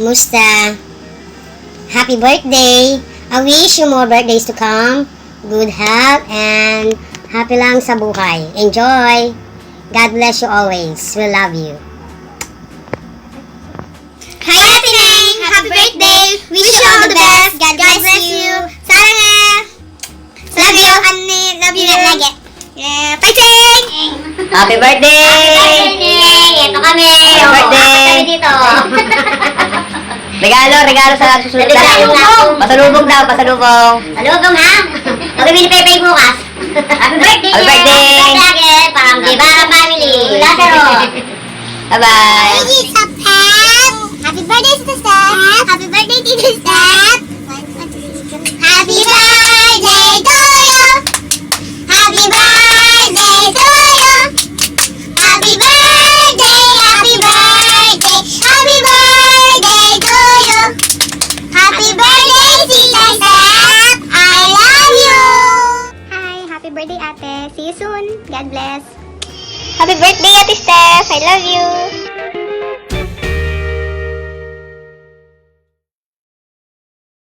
Musta? Happy birthday! I wish you more birthdays to come. Good health and happy lang sa buhay. Enjoy! God bless you always. We love you. Hi, Ate Neng! Happy birthday! Wish you all the best! God bless you! Sana! Love you! Love you, Nugget! Fighting! Happy birthday! Ito kami! Happy birthday! Kami dito! Regalo sa susunod na. Pasalubong daw, pasalubong. Salubong ha! Magbibili Pepe bukas! Happy birthday! Happy birthday! Happy birthday! Parang Gibara family! Lazaro! Bye-bye! Happy birthday, Tita Stef! Happy birthday, Tita Stef! Happy birthday to you! Happy birthday to you! Happy birthday! Happy birthday! Happy birthday to you! Happy birthday, Tita Stef! I love you! Hi! Happy birthday, Ate! See you soon! God bless! Happy birthday, Ate Stef! I love you!